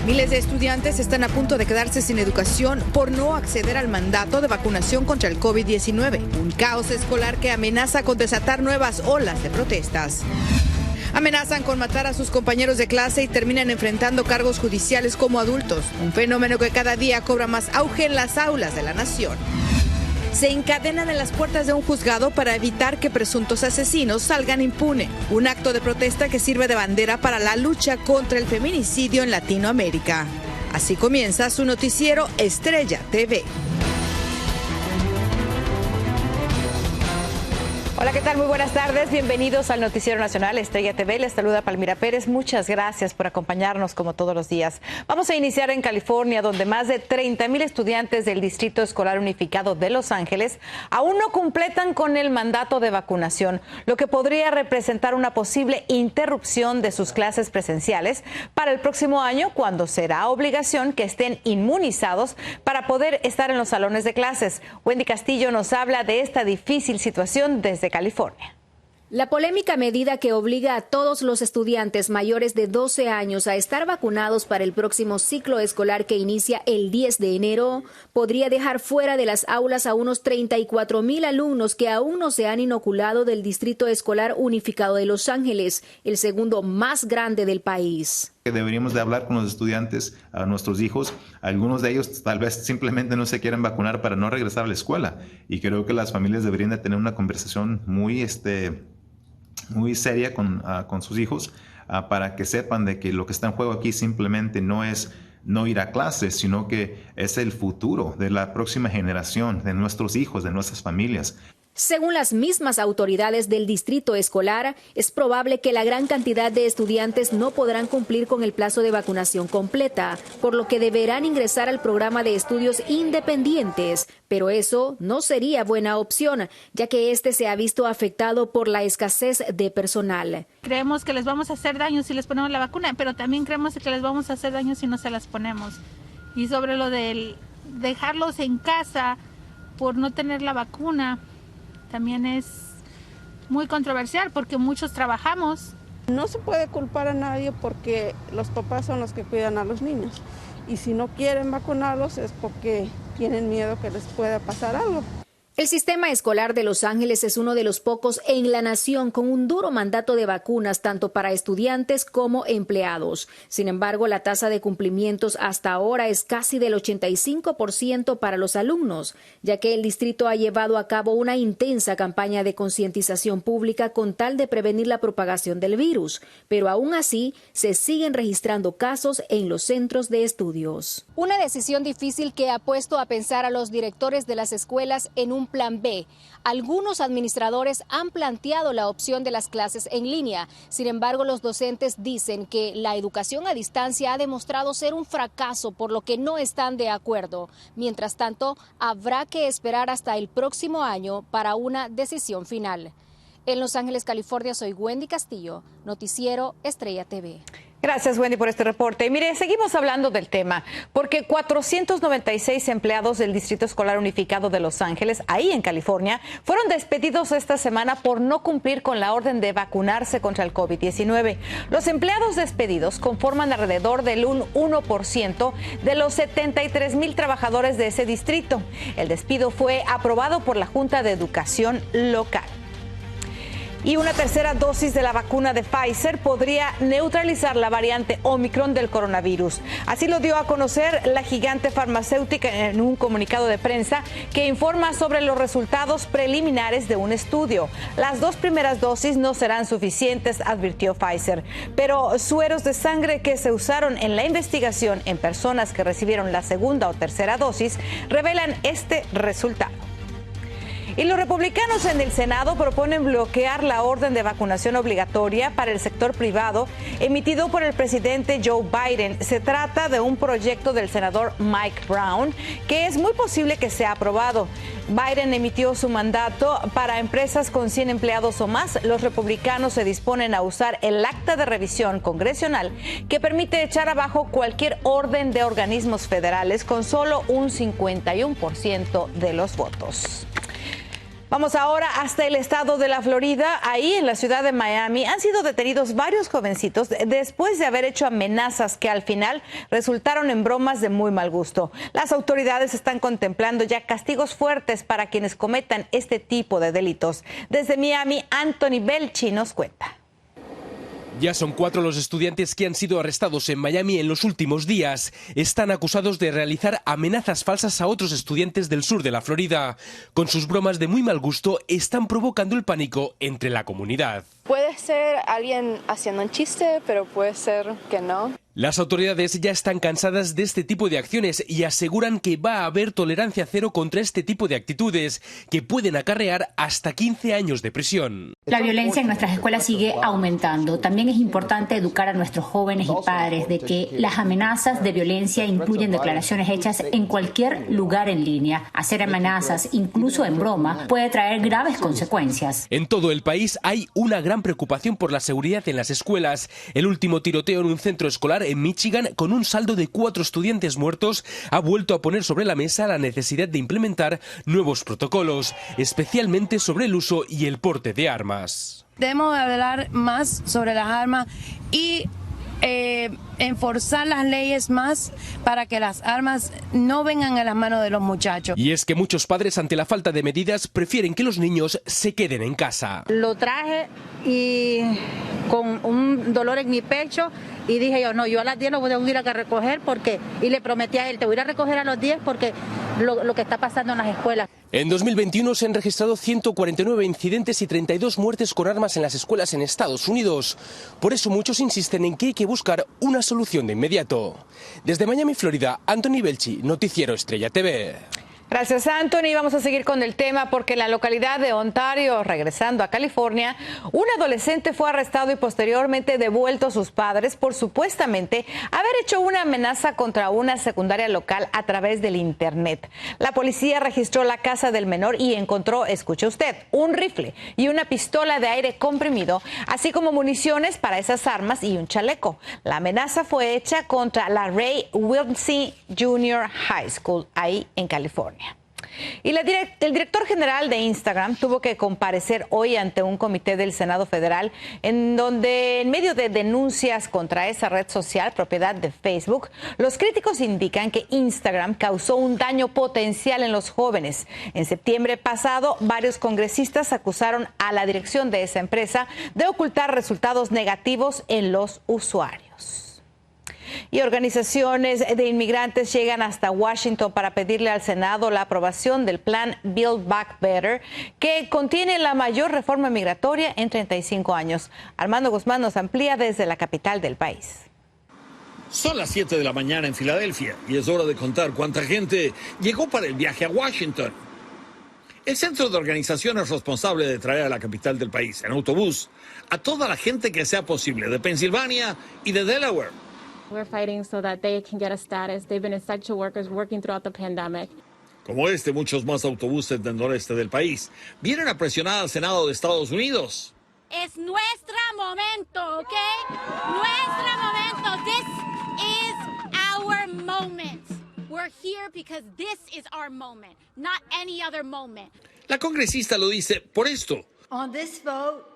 Miles de estudiantes están a punto de quedarse sin educación por no acceder al mandato de vacunación contra el COVID-19. Un caos escolar que amenaza con desatar nuevas olas de protestas. Amenazan con matar a sus compañeros de clase y terminan enfrentando cargos judiciales como adultos. Un fenómeno que cada día cobra más auge en las aulas de la nación. Se encadenan en las puertas de un juzgado para evitar que presuntos asesinos salgan impunes. Un acto de protesta que sirve de bandera para la lucha contra el feminicidio en Latinoamérica. Así comienza su noticiero Estrella TV. Hola, ¿qué tal? Muy buenas tardes. Bienvenidos al Noticiero Nacional Estrella TV. Les saluda Palmira Pérez. Muchas gracias por acompañarnos como todos los días. Vamos a iniciar en California, donde más de 30,000 estudiantes del Distrito Escolar Unificado de Los Ángeles aún no completan con el mandato de vacunación, lo que podría representar una posible interrupción de sus clases presenciales para el próximo año, cuando será obligación que estén inmunizados para poder estar en los salones de clases. Wendy Castillo nos habla de esta difícil situación desde California. La polémica medida que obliga a todos los estudiantes mayores de 12 años a estar vacunados para el próximo ciclo escolar que inicia el 10 de enero podría dejar fuera de las aulas a unos 34,000 alumnos que aún no se han inoculado del Distrito Escolar Unificado de Los Ángeles, el segundo más grande del país. Deberíamos de hablar con los estudiantes, a nuestros hijos. Algunos de ellos tal vez simplemente no se quieren vacunar para no regresar a la escuela. Y creo que las familias deberían de tener una conversación muy seria con sus hijos para que sepan de que lo que está en juego aquí simplemente no es no ir a clases, sino que es el futuro de la próxima generación, de nuestros hijos, de nuestras familias. Según las mismas autoridades del distrito escolar, es probable que la gran cantidad de estudiantes no podrán cumplir con el plazo de vacunación completa, por lo que deberán ingresar al programa de estudios independientes. Pero eso no sería buena opción, ya que este se ha visto afectado por la escasez de personal. Creemos que les vamos a hacer daño si les ponemos la vacuna, pero también creemos que les vamos a hacer daño si no se las ponemos. Y sobre lo de dejarlos en casa por no tener la vacuna, también es muy controversial porque muchos trabajamos. No se puede culpar a nadie porque los papás son los que cuidan a los niños. Y si no quieren vacunarlos es porque tienen miedo que les pueda pasar algo. El sistema escolar de Los Ángeles es uno de los pocos en la nación con un duro mandato de vacunas tanto para estudiantes como empleados. Sin embargo, la tasa de cumplimientos hasta ahora es casi del 85% para los alumnos, ya que el distrito ha llevado a cabo una intensa campaña de concientización pública con tal de prevenir la propagación del virus. Pero aún así, se siguen registrando casos en los centros de estudios. Una decisión difícil que ha puesto a pensar a los directores de las escuelas en un plan B. Algunos administradores han planteado la opción de las clases en línea. Sin embargo, los docentes dicen que la educación a distancia ha demostrado ser un fracaso, por lo que no están de acuerdo. Mientras tanto, habrá que esperar hasta el próximo año para una decisión final. En Los Ángeles, California, soy Wendy Castillo, Noticiero Estrella TV. Gracias, Wendy, por este reporte. Y mire, seguimos hablando del tema, porque 496 empleados del Distrito Escolar Unificado de Los Ángeles, ahí en California, fueron despedidos esta semana por no cumplir con la orden de vacunarse contra el COVID-19. Los empleados despedidos conforman alrededor del 1% de los 73,000 trabajadores de ese distrito. El despido fue aprobado por la Junta de Educación local. Y una tercera dosis de la vacuna de Pfizer podría neutralizar la variante Omicron del coronavirus. Así lo dio a conocer la gigante farmacéutica en un comunicado de prensa que informa sobre los resultados preliminares de un estudio. Las 2 primeras dosis no serán suficientes, advirtió Pfizer, pero sueros de sangre que se usaron en la investigación en personas que recibieron la segunda o tercera dosis revelan este resultado. Y los republicanos en el Senado proponen bloquear la orden de vacunación obligatoria para el sector privado emitido por el presidente Joe Biden. Se trata de un proyecto del senador Mike Brown que es muy posible que sea aprobado. Biden emitió su mandato para empresas con 100 empleados o más. Los republicanos se disponen a usar el acta de revisión congresional que permite echar abajo cualquier orden de organismos federales con solo un 51% de los votos. Vamos ahora hasta el estado de la Florida. Ahí en la ciudad de Miami han sido detenidos varios jovencitos después de haber hecho amenazas que al final resultaron en bromas de muy mal gusto. Las autoridades están contemplando ya castigos fuertes para quienes cometan este tipo de delitos. Desde Miami, Anthony Belchi nos cuenta. Ya son 4 los estudiantes que han sido arrestados en Miami en los últimos días. Están acusados de realizar amenazas falsas a otros estudiantes del sur de la Florida. Con sus bromas de muy mal gusto, están provocando el pánico entre la comunidad. Puede ser alguien haciendo un chiste, pero puede ser que no. Las autoridades ya están cansadas de este tipo de acciones y aseguran que va a haber tolerancia cero contra este tipo de actitudes que pueden acarrear hasta 15 años de prisión. La violencia en nuestras escuelas sigue aumentando. También es importante educar a nuestros jóvenes y padres de que las amenazas de violencia incluyen declaraciones hechas en cualquier lugar en línea. Hacer amenazas, incluso en broma, puede traer graves consecuencias. En todo el país hay una gran preocupación por la seguridad en las escuelas. El último tiroteo en un centro escolar en Michigan, con un saldo de 4 estudiantes muertos, ha vuelto a poner sobre la mesa la necesidad de implementar nuevos protocolos, especialmente sobre el uso y el porte de armas. Debemos hablar más sobre las armas y enforzar las leyes más para que las armas no vengan a las manos de los muchachos. Y es que muchos padres, ante la falta de medidas, prefieren que los niños se queden en casa. Lo traje y con un dolor en mi pecho y dije yo, no, yo a las 10 lo voy a ir a recoger porque, y le prometí a él, te voy a ir a recoger a los 10 porque lo que está pasando en las escuelas. En 2021 se han registrado 149 incidentes y 32 muertes con armas en las escuelas en Estados Unidos. Por eso muchos insisten en que hay que buscar una solución de inmediato. Desde Miami, Florida, Anthony Belchi, Noticiero Estrella TV. Gracias, Anthony. Vamos a seguir con el tema porque en la localidad de Ontario, regresando a California, un adolescente fue arrestado y posteriormente devuelto a sus padres por supuestamente haber hecho una amenaza contra una secundaria local a través del Internet. La policía registró la casa del menor y encontró, escuche usted, un rifle y una pistola de aire comprimido, así como municiones para esas armas y un chaleco. La amenaza fue hecha contra la Ray Wilson Junior High School, ahí en California. Y el director general de Instagram tuvo que comparecer hoy ante un comité del Senado Federal en donde, en medio de denuncias contra esa red social, propiedad de Facebook, los críticos indican que Instagram causó un daño potencial en los jóvenes. En septiembre pasado, varios congresistas acusaron a la dirección de esa empresa de ocultar resultados negativos en los usuarios. Y organizaciones de inmigrantes llegan hasta Washington para pedirle al Senado la aprobación del plan Build Back Better, que contiene la mayor reforma migratoria en 35 años. Armando Guzmán nos amplía desde la capital del país. Son las 7 de la mañana en Filadelfia y es hora de contar cuánta gente llegó para el viaje a Washington. El centro de organización es responsable de traer a la capital del país en autobús a toda la gente que sea posible de Pensilvania y de Delaware. We're fighting so that they can get a status. They've been essential workers working throughout the pandemic. Como muchos más autobuses del noreste del país vienen a presionar al Senado de Estados Unidos. Es nuestro momento, ¿ok? Nuestro momento. This is our moment. We're here because this is our moment, not any other moment. La congresista lo dice por esto. On this vote,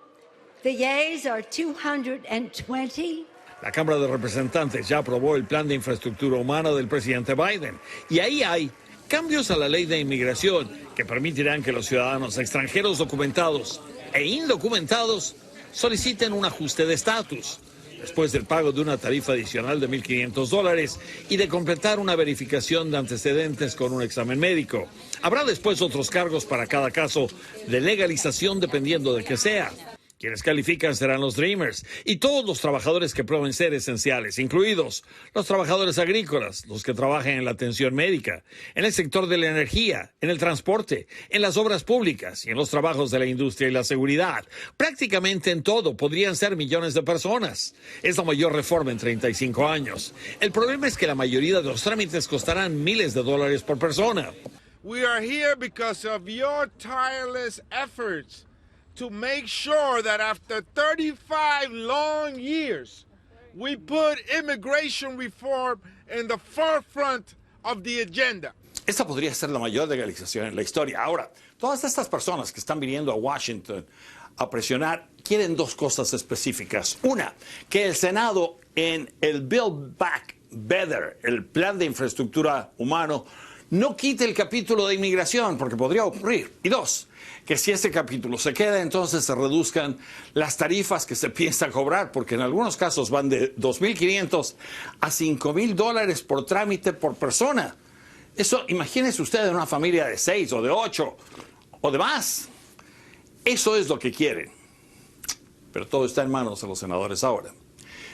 the yeas are 220. La Cámara de Representantes ya aprobó el plan de infraestructura humana del presidente Biden. Y ahí hay cambios a la ley de inmigración que permitirán que los ciudadanos extranjeros documentados e indocumentados soliciten un ajuste de estatus después del pago de una tarifa adicional de $1,500 y de completar una verificación de antecedentes con un examen médico. Habrá después otros cargos para cada caso de legalización dependiendo de qué sea. Quienes califican serán los Dreamers y todos los trabajadores que prueben ser esenciales, incluidos los trabajadores agrícolas, los que trabajan en la atención médica, en el sector de la energía, en el transporte, en las obras públicas y en los trabajos de la industria y la seguridad. Prácticamente en todo podrían ser millones de personas. Es la mayor reforma en 35 años. El problema es que la mayoría de los trámites costarán miles de dólares por persona. We are here because of your tireless efforts to make sure that after 35 long years, we put immigration reform in the forefront of the agenda. esta podría ser la mayor legalización en la historia. Ahora, todas estas personas que están viniendo a Washington a presionar quieren dos cosas específicas. Una, que el Senado en el Build Back Better, el plan de infraestructura humano, no quite el capítulo de inmigración, porque podría ocurrir. Y dos, que si ese capítulo se queda, entonces se reduzcan las tarifas que se piensa cobrar, porque en algunos casos van de $2,500 a $5,000 por trámite por persona. Eso, imagínese usted en una familia de 6 o de 8 o de más. Eso es lo que quieren. Pero todo está en manos de los senadores ahora.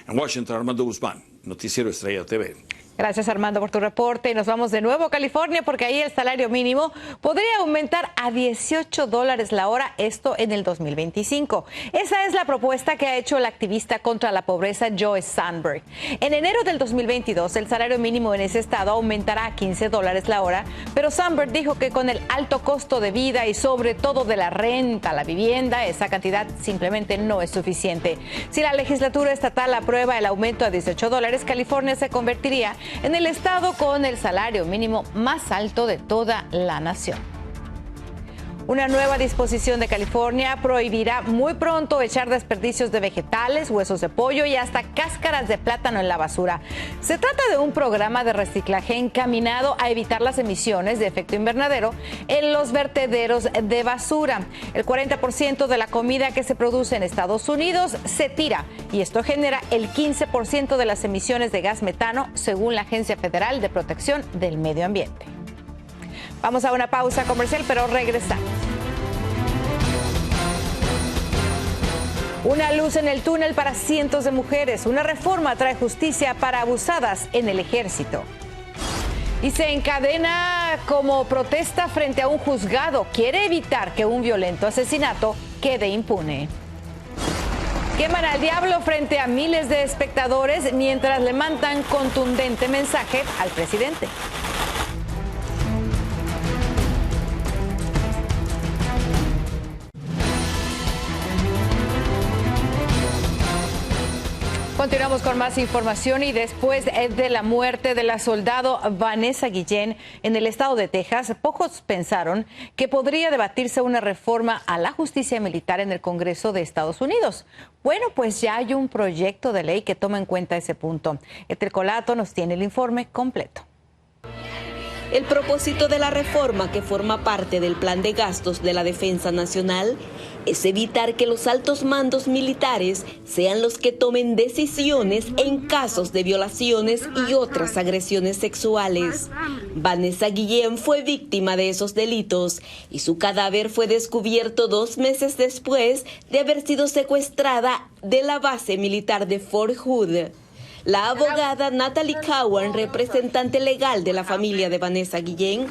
En Washington, Armando Guzmán, Noticiero Estrella TV. Gracias, Armando, por tu reporte. Y nos vamos de nuevo a California porque ahí el salario mínimo podría aumentar a $18 la hora, esto en el 2025. Esa es la propuesta que ha hecho la activista contra la pobreza Joy Sandberg. En enero del 2022, el salario mínimo en ese estado aumentará a $15 la hora, pero Sandberg dijo que con el alto costo de vida y sobre todo de la renta, la vivienda, esa cantidad simplemente no es suficiente. Si la legislatura estatal aprueba el aumento a $18, California se convertiría en el estado con el salario mínimo más alto de toda la nación. Una nueva disposición de California prohibirá muy pronto echar desperdicios de vegetales, huesos de pollo y hasta cáscaras de plátano en la basura. Se trata de un programa de reciclaje encaminado a evitar las emisiones de efecto invernadero en los vertederos de basura. El 40% de la comida que se produce en Estados Unidos se tira y esto genera el 15% de las emisiones de gas metano, según la Agencia Federal de Protección del Medio Ambiente. Vamos a una pausa comercial, pero regresamos. Una luz en el túnel para cientos de mujeres. Una reforma trae justicia para abusadas en el ejército. Y se encadena como protesta frente a un juzgado. Quiere evitar que un violento asesinato quede impune. Queman al diablo frente a miles de espectadores mientras le mandan contundente mensaje al presidente. Continuamos con más información y después de la muerte de la soldado Vanessa Guillén en el estado de Texas, pocos pensaron que podría debatirse una reforma a la justicia militar en el Congreso de Estados Unidos. Bueno, pues ya hay un proyecto de ley que toma en cuenta ese punto. Ethel Colato nos tiene el informe completo. El propósito de la reforma, que forma parte del plan de gastos de la Defensa Nacional, es evitar que los altos mandos militares sean los que tomen decisiones en casos de violaciones y otras agresiones sexuales. Vanessa Guillén fue víctima de esos delitos y su cadáver fue descubierto 2 meses después de haber sido secuestrada de la base militar de Fort Hood. La abogada Natalie Cowan, representante legal de la familia de Vanessa Guillén,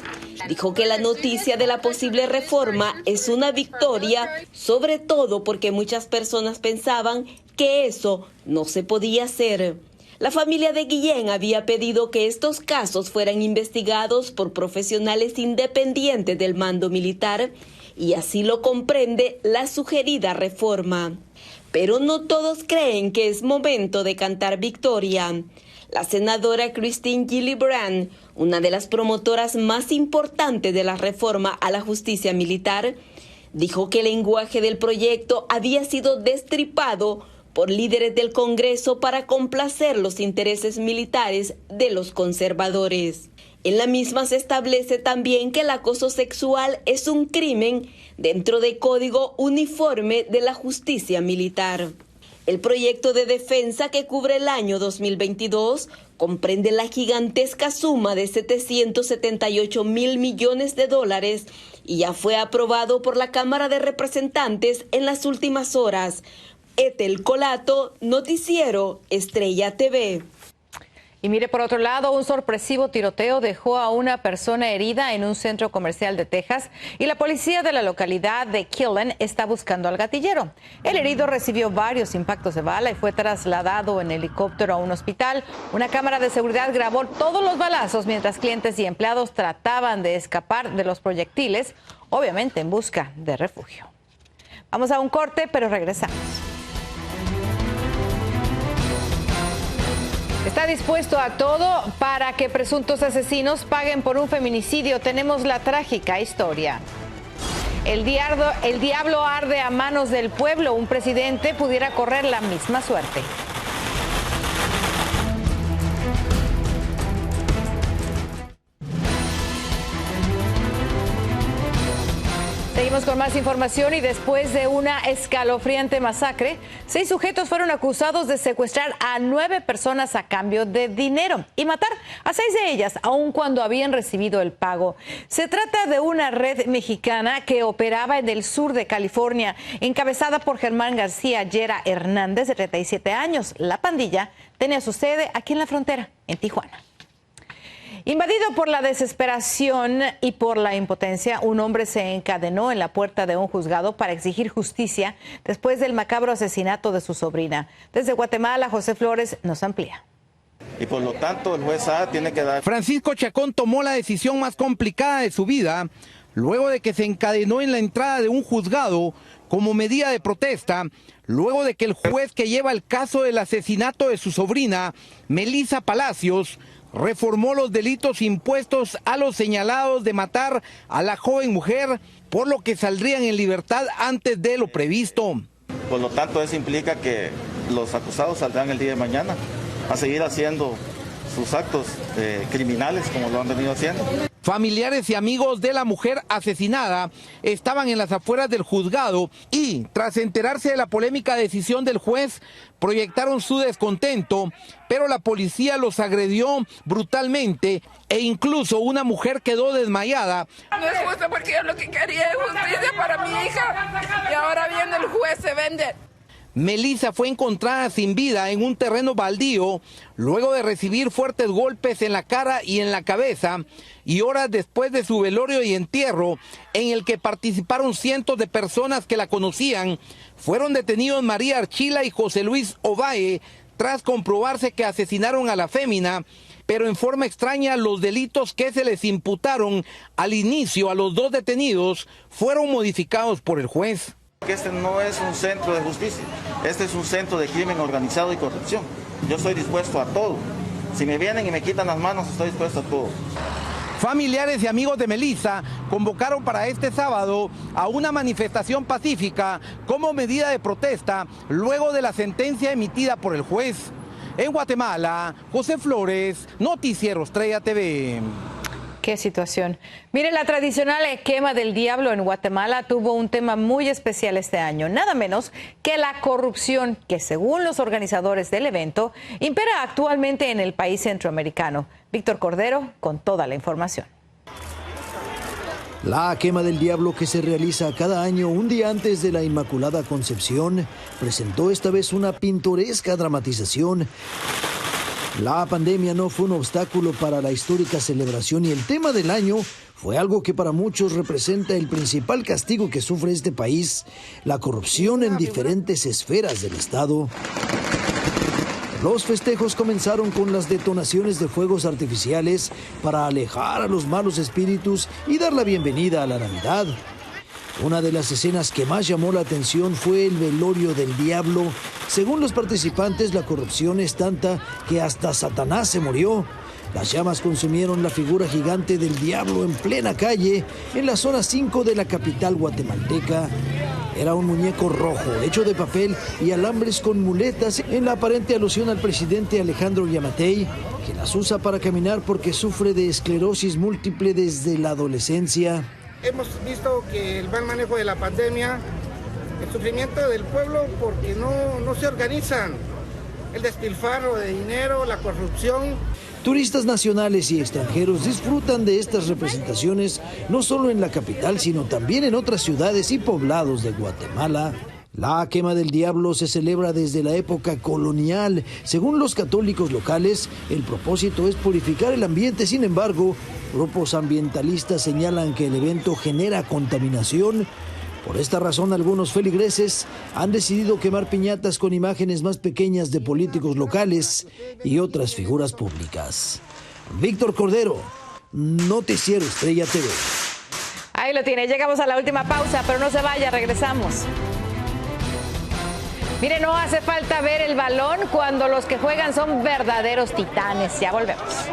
dijo que la noticia de la posible reforma es una victoria, sobre todo porque muchas personas pensaban que eso no se podía hacer. La familia de Guillén había pedido que estos casos fueran investigados por profesionales independientes del mando militar y así lo comprende la sugerida reforma. Pero no todos creen que es momento de cantar victoria. La senadora Christine Gillibrand, una de las promotoras más importantes de la reforma a la justicia militar, dijo que el lenguaje del proyecto había sido destripado por líderes del Congreso para complacer los intereses militares de los conservadores. En la misma se establece también que el acoso sexual es un crimen dentro del Código Uniforme de la Justicia Militar. El proyecto de defensa, que cubre el año 2022, comprende la gigantesca suma de $778 mil millones y ya fue aprobado por la Cámara de Representantes en las últimas horas. Ethel Colato, Noticiero Estrella TV. Y mire, por otro lado, un sorpresivo tiroteo dejó a una persona herida en un centro comercial de Texas y la policía de la localidad de Killen está buscando al gatillero. El herido recibió varios impactos de bala y fue trasladado en helicóptero a un hospital. Una cámara de seguridad grabó todos los balazos mientras clientes y empleados trataban de escapar de los proyectiles, obviamente en busca de refugio. Vamos a un corte, pero regresamos. Está dispuesto a todo para que presuntos asesinos paguen por un feminicidio. Tenemos la trágica historia. El diablo arde a manos del pueblo. Un presidente pudiera correr la misma suerte. Seguimos con más información y después de una escalofriante masacre, 6 sujetos fueron acusados de secuestrar a 9 personas a cambio de dinero y matar a 6 de ellas, aun cuando habían recibido el pago. Se trata de una red mexicana que operaba en el sur de California, encabezada por Germán García Llera Hernández, de 37 años. La pandilla tenía su sede aquí en la frontera, en Tijuana. Invadido por la desesperación y por la impotencia, un hombre se encadenó en la puerta de un juzgado para exigir justicia después del macabro asesinato de su sobrina. Desde Guatemala, José Flores nos amplía. Y por lo tanto, el juez A tiene que dar... Francisco Chacón tomó la decisión más complicada de su vida luego de que se encadenó en la entrada de un juzgado como medida de protesta, luego de que el juez que lleva el caso del asesinato de su sobrina, Melissa Palacios, reformó los delitos impuestos a los señalados de matar a la joven mujer, por lo que saldrían en libertad antes de lo previsto. Por lo tanto, eso implica que los acusados saldrán el día de mañana a seguir haciendo sus actos criminales como lo han venido haciendo. Familiares y amigos de la mujer asesinada estaban en las afueras del juzgado y, tras enterarse de la polémica decisión del juez, proyectaron su descontento, pero la policía los agredió brutalmente e incluso una mujer quedó desmayada. No es justo porque yo lo que quería es justicia para mi hija y ahora viene el juez, se vende. Melissa fue encontrada sin vida en un terreno baldío luego de recibir fuertes golpes en la cara y en la cabeza, y horas después de su velorio y entierro, en el que participaron cientos de personas que la conocían, fueron detenidos María Archila y José Luis Ovalle tras comprobarse que asesinaron a la fémina, pero en forma extraña los delitos que se les imputaron al inicio a los 2 detenidos fueron modificados por el juez. Este no es un centro de justicia, este es un centro de crimen organizado y corrupción. Yo estoy dispuesto a todo. Si me vienen y me quitan las manos, estoy dispuesto a todo. Familiares y amigos de Melissa convocaron para este sábado a una manifestación pacífica como medida de protesta luego de la sentencia emitida por el juez. En Guatemala, José Flores, Noticiero Estrella TV. Qué situación. Mire, la tradicional quema del diablo en Guatemala tuvo un tema muy especial este año, nada menos que la corrupción que, según los organizadores del evento, impera actualmente en el país centroamericano. Víctor Cordero con toda la información. La quema del diablo, que se realiza cada año un día antes de la Inmaculada Concepción, presentó esta vez una pintoresca dramatización. La pandemia no fue un obstáculo para la histórica celebración y el tema del año fue algo que para muchos representa el principal castigo que sufre este país, la corrupción en diferentes esferas del Estado. Los festejos comenzaron con las detonaciones de fuegos artificiales para alejar a los malos espíritus y dar la bienvenida a la Navidad. Una de las escenas que más llamó la atención fue el velorio del diablo. Según los participantes, la corrupción es tanta que hasta Satanás se murió. Las llamas consumieron la figura gigante del diablo en plena calle, en la zona 5 de la capital guatemalteca. Era un muñeco rojo, hecho de papel y alambres con muletas, en la aparente alusión al presidente Alejandro Yamatei, que las usa para caminar porque sufre de esclerosis múltiple desde la adolescencia. Hemos visto que el mal manejo de la pandemia, el sufrimiento del pueblo porque no se organizan, el despilfarro de dinero, la corrupción. Turistas nacionales y extranjeros disfrutan de estas representaciones no solo en la capital, sino también en otras ciudades y poblados de Guatemala. La quema del diablo se celebra desde la época colonial. Según los católicos locales, el propósito es purificar el ambiente. Sin embargo, grupos ambientalistas señalan que el evento genera contaminación. Por esta razón, algunos feligreses han decidido quemar piñatas con imágenes más pequeñas de políticos locales y otras figuras públicas. Víctor Cordero, Noticiero Estrella TV. Ahí lo tiene, llegamos a la última pausa, pero no se vaya, regresamos. Mire, no hace falta ver el balón cuando los que juegan son verdaderos titanes. Ya volvemos.